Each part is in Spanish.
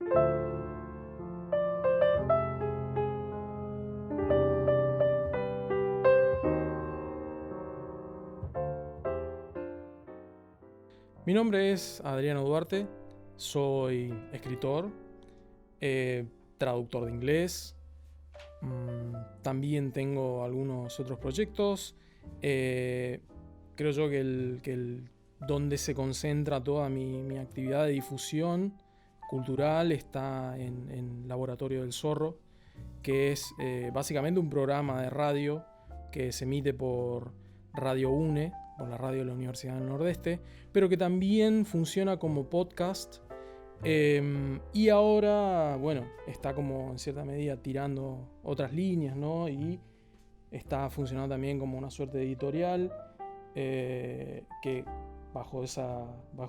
Mi nombre es Adriano Duarte, soy escritor, traductor de inglés, también tengo algunos otros proyectos. Creo yo que donde se concentra toda mi actividad de difusión cultural está en Laboratorio del Zorro, que es básicamente un programa de radio que se emite por Radio UNE, por la radio de la Universidad del Nordeste, pero que también funciona como podcast. Y ahora, bueno, está como en cierta medida tirando otras líneas, ¿no? Y está funcionando también como una suerte de editorial, que bajo ese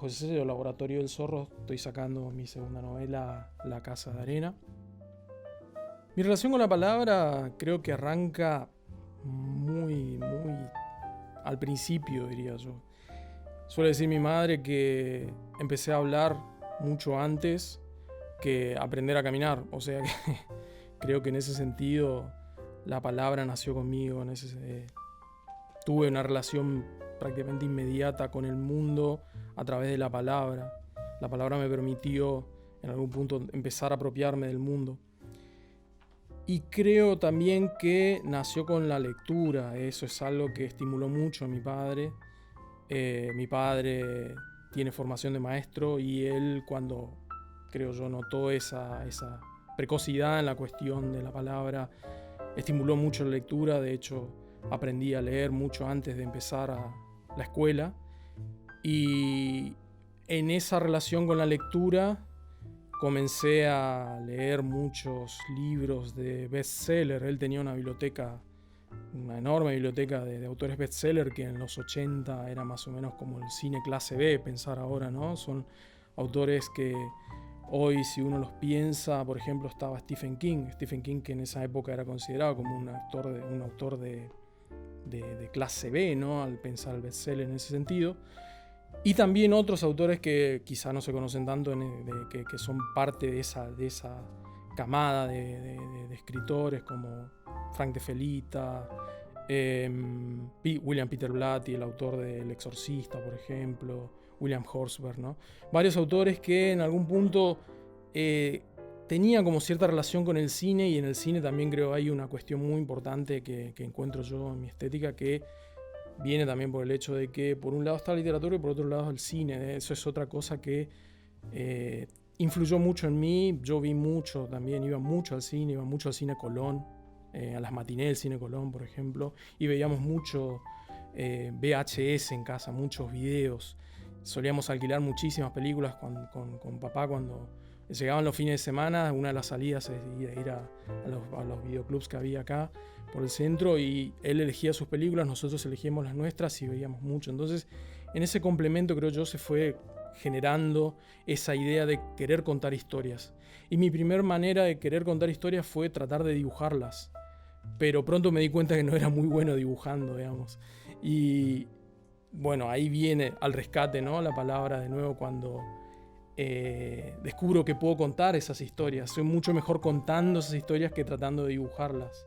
sello Laboratorio del Zorro estoy sacando mi segunda novela, La Casa de Arena. Mi relación con la palabra creo que arranca muy al principio, diría yo. Suele decir mi madre que empecé a hablar mucho antes que aprender a caminar. O sea que creo que en ese sentido la palabra nació conmigo. Tuve una relación prácticamente inmediata con el mundo a través de la palabra. La palabra me permitió en algún punto empezar a apropiarme del mundo. Y creo también que nació con la lectura. Eso es algo que estimuló mucho a mi padre. Mi padre tiene formación de maestro y él, cuando creo yo notó esa precocidad en la cuestión de la palabra, estimuló mucho la lectura. De hecho, aprendí a leer mucho antes de empezar la escuela. Y en esa relación con la lectura comencé a leer muchos libros de bestseller. Él tenía una enorme biblioteca de autores bestseller que en los 80 era más o menos como el cine clase B, pensar ahora, ¿no? Son autores que hoy, si uno los piensa, por ejemplo, estaba Stephen King, que en esa época era considerado como un autor de clase B, ¿no? Al pensar el bestseller en ese sentido. Y también otros autores que quizá no se conocen tanto, que son parte de esa camada de escritores como Frank de Felita, William Peter Blatty, el autor de El Exorcista, por ejemplo, William Horsberg, ¿no? Varios autores que en algún punto tenían como cierta relación con el cine, y en el cine también creo hay una cuestión muy importante que encuentro yo en mi estética, que viene también por el hecho de que por un lado está la literatura y por otro lado el cine. Eso es otra cosa que influyó mucho en mí. Yo vi mucho también, iba mucho al cine Colón, a las matinés del cine Colón, por ejemplo, y veíamos mucho VHS en casa, muchos videos. Solíamos alquilar muchísimas películas con papá cuando llegaban los fines de semana. Una de las salidas es ir a los videoclubs que había acá por el centro, y él elegía sus películas, nosotros elegíamos las nuestras y veíamos mucho. Entonces, en ese complemento, creo yo, se fue generando esa idea de querer contar historias. Y mi primer manera de querer contar historias fue tratar de dibujarlas. Pero pronto me di cuenta que no era muy bueno dibujando, digamos. Y bueno, ahí viene al rescate, ¿no? La palabra de nuevo cuando descubro que puedo contar esas historias. Soy mucho mejor contando esas historias que tratando de dibujarlas.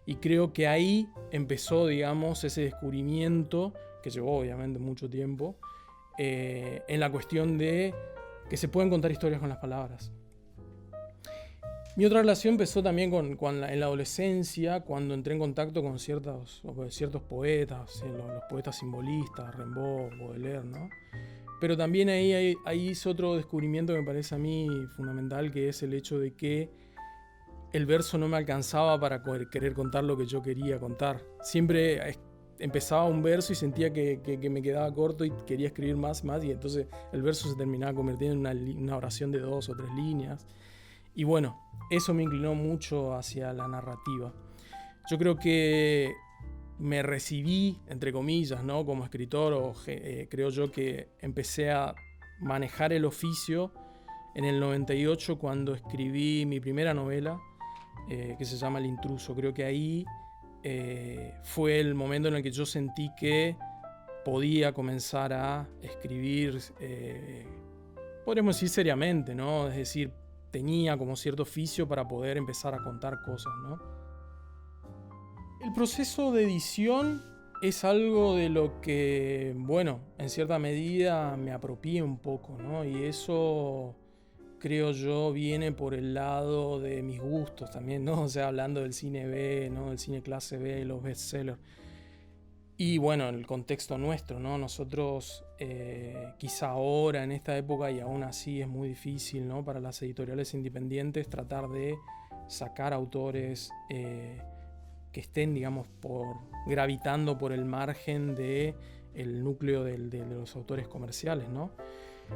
Y creo que ahí empezó, digamos, ese descubrimiento, que llevó obviamente mucho tiempo, en la cuestión de que se pueden contar historias con las palabras. Mi otra relación empezó también en la adolescencia, cuando entré en contacto con ciertos poetas, los poetas simbolistas, Rimbaud, Baudelaire, ¿no? Pero también ahí hice otro descubrimiento que me parece a mí fundamental, que es el hecho de que el verso no me alcanzaba para querer contar lo que yo quería contar. Siempre empezaba un verso y sentía que me quedaba corto y quería escribir más, y entonces el verso se terminaba convirtiendo en una oración de 2 o 3 líneas. Y bueno, eso me inclinó mucho hacia la narrativa. Yo creo que me recibí, entre comillas, ¿no?, como escritor, creo yo que empecé a manejar el oficio en el 98, cuando escribí mi primera novela, que se llama El Intruso. Creo que ahí fue el momento en el que yo sentí que podía comenzar a escribir, podríamos decir seriamente, ¿no? Es decir, tenía como cierto oficio para poder empezar a contar cosas, ¿no? El proceso de edición es algo de lo que, bueno, en cierta medida me apropié un poco, ¿no? Y eso, creo yo, viene por el lado de mis gustos también, ¿no? O sea, hablando del cine B, ¿no? Del cine clase B, los bestsellers. Y bueno, el contexto nuestro, ¿no? Nosotros, quizá ahora, en esta época, y aún así es muy difícil, ¿no? Para las editoriales independientes tratar de sacar autores que estén, digamos, gravitando por el margen del núcleo de los autores comerciales, ¿no?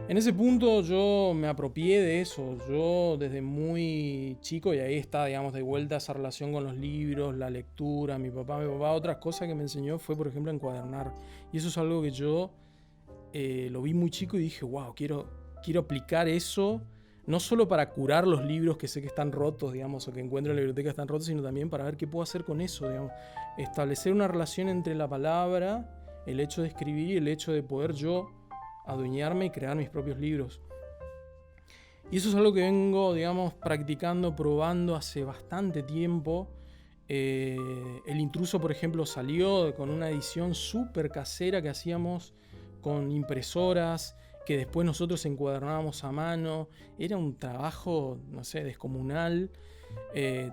En ese punto yo me apropié de eso. Yo desde muy chico, y ahí está, digamos, de vuelta esa relación con los libros, la lectura, mi papá, otras cosas que me enseñó fue, por ejemplo, encuadernar. Y eso es algo que yo lo vi muy chico y dije, wow, quiero aplicar eso, no solo para curar los libros que sé que están rotos, digamos, o que encuentro en la biblioteca están rotos, sino también para ver qué puedo hacer con eso, digamos. Establecer una relación entre la palabra, el hecho de escribir y el hecho de poder yo adueñarme y crear mis propios libros. Y eso es algo que vengo, digamos, practicando, probando hace bastante tiempo. El Intruso, por ejemplo, salió con una edición súper casera que hacíamos con impresoras, que después nosotros encuadernábamos a mano. Era un trabajo, no sé, descomunal,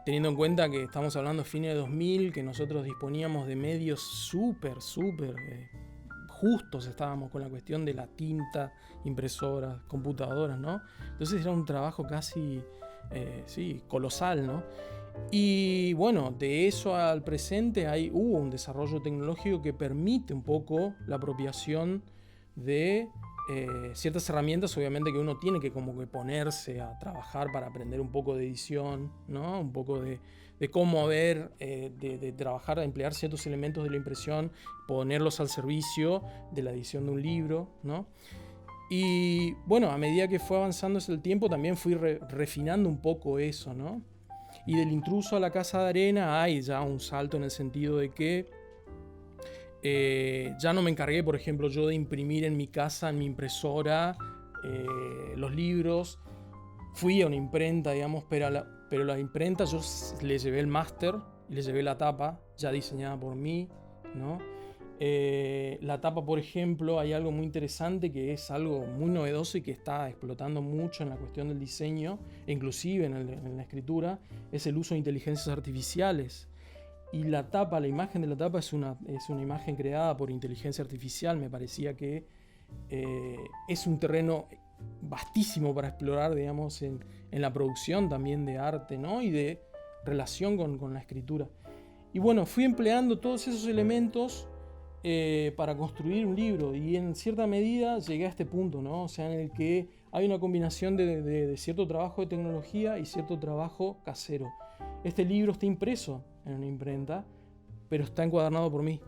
teniendo en cuenta que estamos hablando de fines de 2000, que nosotros disponíamos de medios súper justos estábamos con la cuestión de la tinta, impresoras, computadoras, ¿no? Entonces era un trabajo casi, colosal, ¿no? Y bueno, de eso al presente hubo un desarrollo tecnológico que permite un poco la apropiación de ciertas herramientas, obviamente, que uno tiene que como que ponerse a trabajar para aprender un poco de edición, ¿no? Un poco de cómo de trabajar, de emplear ciertos elementos de la impresión, ponerlos al servicio de la edición de un libro, ¿no? Y bueno, a medida que fue avanzando el tiempo, también fui refinando un poco eso, ¿no? Y del Intruso a la Casa de Arena hay ya un salto en el sentido de que ya no me encargué, por ejemplo, yo de imprimir en mi casa, en mi impresora, los libros. Fui a una imprenta, digamos, pero la imprenta yo le llevé el máster y le llevé la tapa ya diseñada por mí, ¿no? La tapa, por ejemplo, hay algo muy interesante que es algo muy novedoso y que está explotando mucho en la cuestión del diseño, inclusive en la escritura, es el uso de inteligencias artificiales. Y la tapa, la imagen de la tapa es una imagen creada por inteligencia artificial. Me parecía que es un terreno vastísimo para explorar, digamos, en la producción también de arte, ¿no? Y de relación con la escritura. Y bueno, fui empleando todos esos elementos para construir un libro, y en cierta medida llegué a este punto, ¿no? O sea, en el que hay una combinación de cierto trabajo de tecnología y cierto trabajo casero. Este libro está impreso en una imprenta, pero está encuadernado por mí.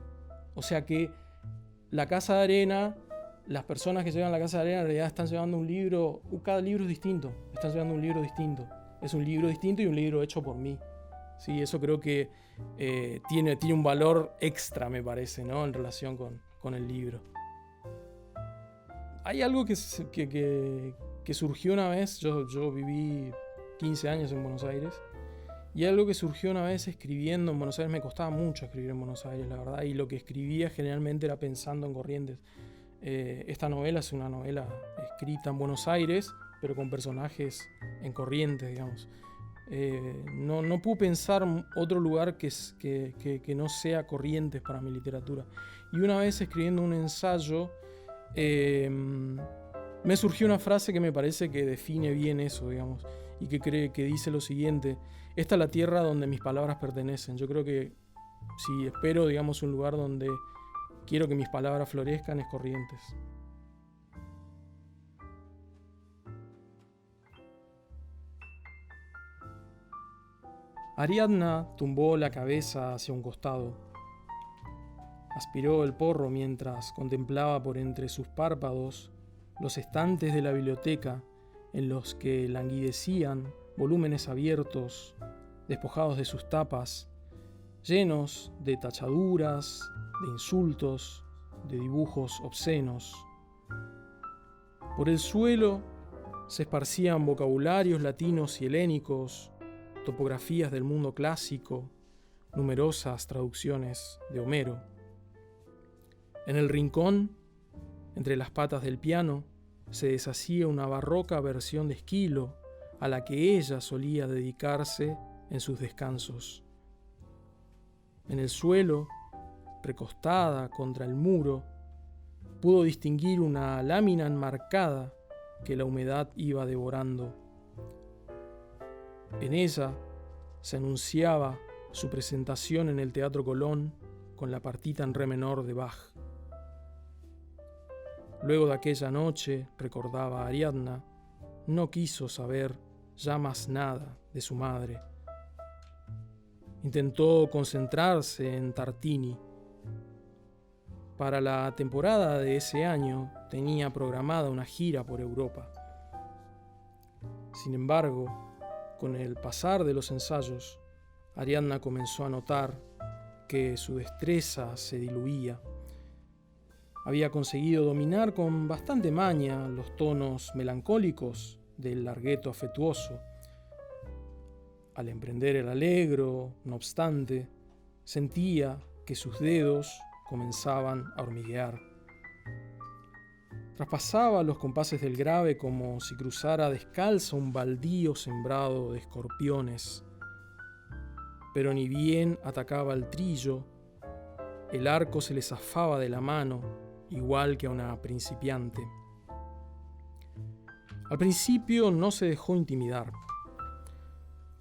O sea que la Casa de Arena, las personas que llevan la Casa de Arena en realidad están llevando un libro, cada libro es distinto, están llevando un libro distinto. Es un libro distinto y un libro hecho por mí. Sí, eso creo que tiene un valor extra, me parece, ¿no? En relación con el libro. Hay algo que surgió una vez. Yo viví 15 años en Buenos Aires. Y algo que surgió una vez escribiendo en Buenos Aires. Me costaba mucho escribir en Buenos Aires, la verdad. Y lo que escribía generalmente era pensando en Corrientes. Esta novela es una novela escrita en Buenos Aires, pero con personajes en Corrientes, digamos. No puedo pensar otro lugar que no sea Corrientes para mi literatura. Y una vez escribiendo un ensayo, me surgió una frase que me parece que define bien eso, digamos, y que dice lo siguiente: esta es la tierra donde mis palabras pertenecen. Yo creo que si espero, digamos, un lugar donde quiero que mis palabras florezcan, es Corrientes. Ariadna tumbó la cabeza hacia un costado. Aspiró el porro mientras contemplaba por entre sus párpados los estantes de la biblioteca en los que languidecían volúmenes abiertos, despojados de sus tapas, llenos de tachaduras, de insultos, de dibujos obscenos. Por el suelo se esparcían vocabularios latinos y helénicos, topografías del mundo clásico, numerosas traducciones de Homero. En el rincón, entre las patas del piano, se deshacía una barroca versión de Esquilo, a la que ella solía dedicarse en sus descansos. En el suelo, recostada contra el muro, pudo distinguir una lámina enmarcada que la humedad iba devorando. En ella se anunciaba su presentación en el Teatro Colón con la partita en re menor de Bach. Luego de aquella noche, recordaba Ariadna, no quiso saber ya más nada de su madre. Intentó concentrarse en Tartini. Para la temporada de ese año tenía programada una gira por Europa. Sin embargo, con el pasar de los ensayos, Ariadna comenzó a notar que su destreza se diluía. Había conseguido dominar con bastante maña los tonos melancólicos del largueto afectuoso. Al emprender el allegro, no obstante, sentía que sus dedos comenzaban a hormiguear. Traspasaba los compases del grave como si cruzara descalza un baldío sembrado de escorpiones. Pero ni bien atacaba el trillo, el arco se le zafaba de la mano, igual que a una principiante. Al principio no se dejó intimidar.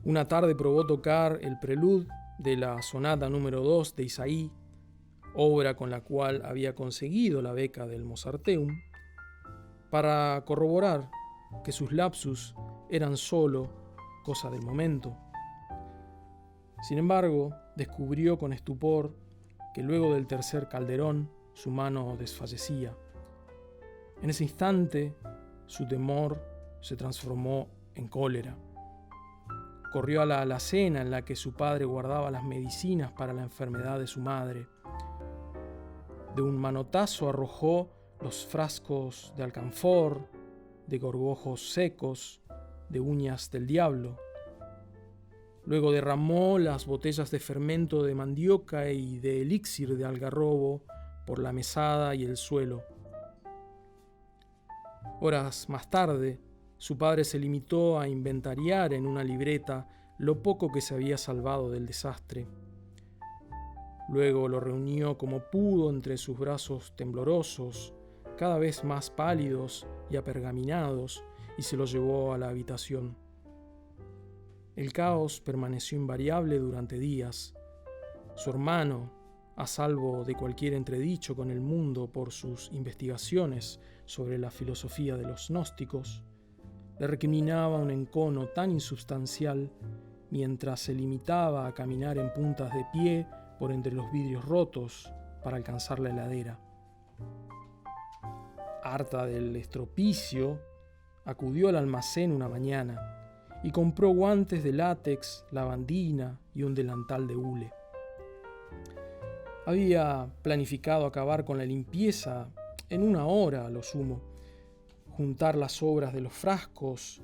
Una tarde probó tocar el prelude de la sonata número 2 de Isaí, obra con la cual había conseguido la beca del Mozarteum, para corroborar que sus lapsus eran solo cosa del momento. Sin embargo, descubrió con estupor que luego del tercer calderón su mano desfallecía. En ese instante, su temor se transformó en cólera. Corrió a la alacena en la que su padre guardaba las medicinas para la enfermedad de su madre. De un manotazo arrojó los frascos de alcanfor, de gorgojos secos, de uñas del diablo. Luego derramó las botellas de fermento de mandioca y de elixir de algarrobo por la mesada y el suelo. Horas más tarde, su padre se limitó a inventariar en una libreta lo poco que se había salvado del desastre. Luego lo reunió como pudo entre sus brazos temblorosos, cada vez más pálidos y apergaminados, y se lo llevó a la habitación. El caos permaneció invariable durante días. Su hermano, a salvo de cualquier entredicho con el mundo por sus investigaciones sobre la filosofía de los gnósticos, le recriminaba un encono tan insubstancial mientras se limitaba a caminar en puntas de pie por entre los vidrios rotos para alcanzar la heladera. Harta del estropicio, acudió al almacén una mañana y compró guantes de látex, lavandina y un delantal de hule. Había planificado acabar con la limpieza en 1 hora a lo sumo, juntar las sobras de los frascos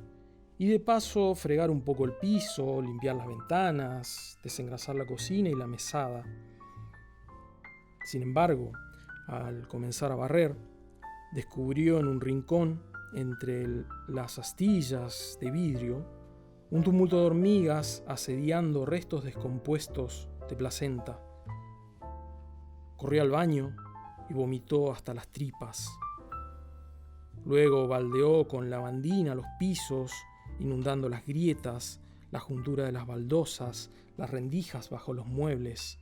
y de paso fregar un poco el piso, limpiar las ventanas, desengrasar la cocina y la mesada. Sin embargo, al comenzar a barrer, descubrió en un rincón, entre las astillas de vidrio, un tumulto de hormigas asediando restos descompuestos de placenta. Corrió al baño y vomitó hasta las tripas. Luego baldeó con lavandina los pisos, inundando las grietas, la juntura de las baldosas, las rendijas bajo los muebles.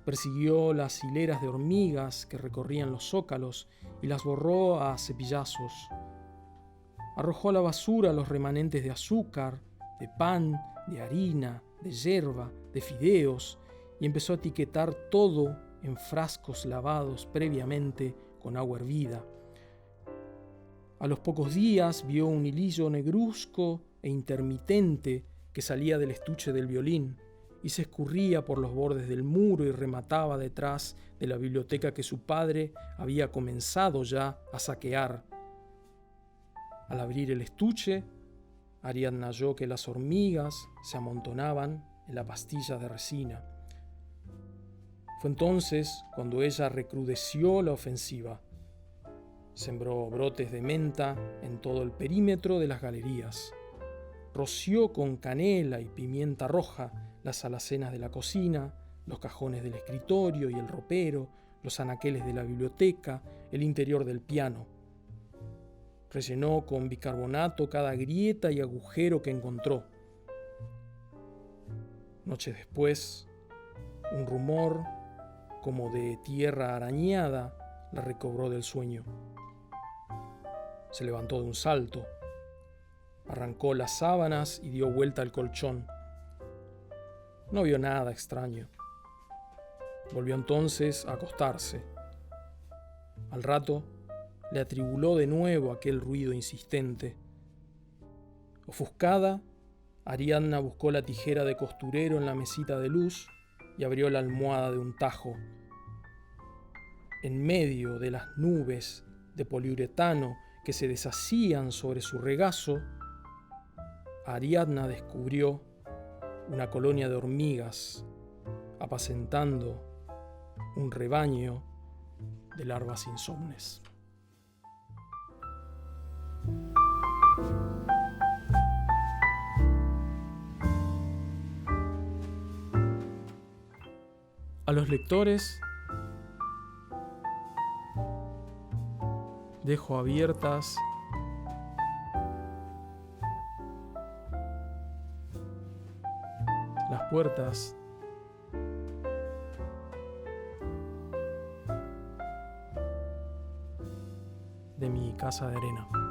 Persiguió las hileras de hormigas que recorrían los zócalos y las borró a cepillazos. Arrojó a la basura los remanentes de azúcar, de pan, de harina, de yerba, de fideos, y empezó a etiquetar todo en frascos lavados previamente con agua hervida. A los pocos días vio un hilillo negruzco e intermitente que salía del estuche del violín y se escurría por los bordes del muro y remataba detrás de la biblioteca que su padre había comenzado ya a saquear. Al abrir el estuche, Ariadna halló que las hormigas se amontonaban en la pastilla de resina. Fue entonces cuando ella recrudeció la ofensiva. Sembró brotes de menta en todo el perímetro de las galerías. Roció con canela y pimienta roja las alacenas de la cocina, los cajones del escritorio y el ropero, los anaqueles de la biblioteca, el interior del piano. Rellenó con bicarbonato cada grieta y agujero que encontró. Noches después, un rumor como de tierra arañada la recobró del sueño. Se levantó de un salto, arrancó las sábanas y dio vuelta al colchón. No vio nada extraño. Volvió entonces a acostarse. Al rato le atribuló de nuevo aquel ruido insistente. Ofuscada, Ariadna buscó la tijera de costurero en la mesita de luz y abrió la almohada de un tajo. En medio de las nubes de poliuretano que se deshacían sobre su regazo, Ariadna descubrió una colonia de hormigas apacentando un rebaño de larvas insomnes. A los lectores dejo abiertas las puertas de mi casa de arena.